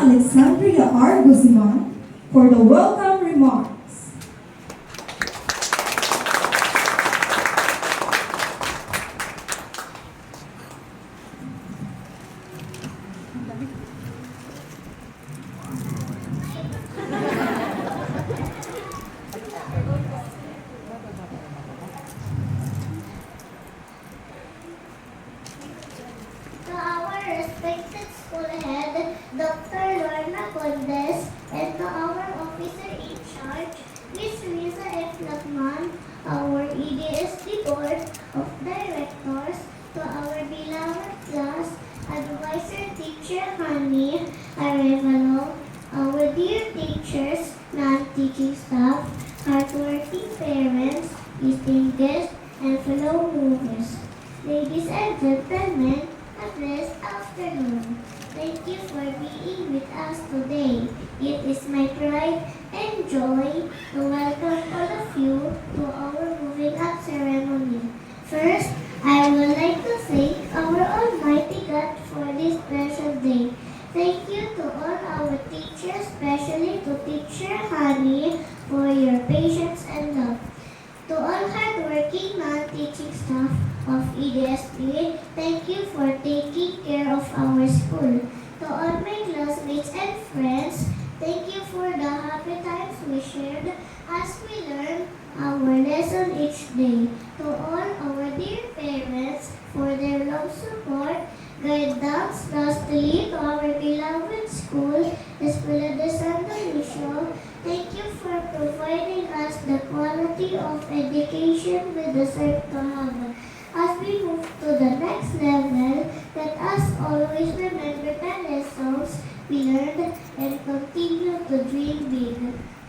Alexandria R. Guzman for the welcome remarks. To our respected school head, Dr. Lorna Condes, and to our officer in charge, Ms. Riza F. Lacman, our EDSD Board of Directors, to our beloved class, advisor teacher Hani Arevalo, our dear teachers, non-teaching staff, hardworking parents, esteemed guests, and fellow movers. Ladies and gentlemen, a blessed afternoon. Thank you for being with us today. It is my pride and joy to welcome all of you to our moving up ceremony. First, I would like to thank our Almighty God for this special day. Thank you to all our teachers, especially to Teacher Hani, for your patience and love. To all hardworking non-teaching staff of EDSP, thank you for taking care of our school. To all my classmates and friends, thank you for the happy times we shared as we learn our lesson each day. To all our dear parents for their love, support, guidance. Lastly, to our beloved school, Escuela de Santo Lucio, thank you for providing us the quality of education we deserve to have. As we move to the next level, let us always remember the lessons we learned and continue to dream big.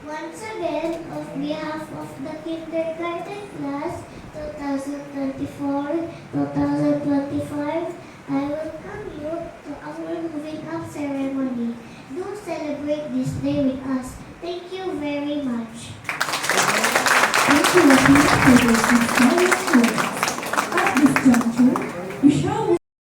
Once again, on behalf of the kindergarten class 2024-2025, I welcome you to our moving up ceremony. Do celebrate this day with us. Thank you very much. Thank you, Latina, for your inspiring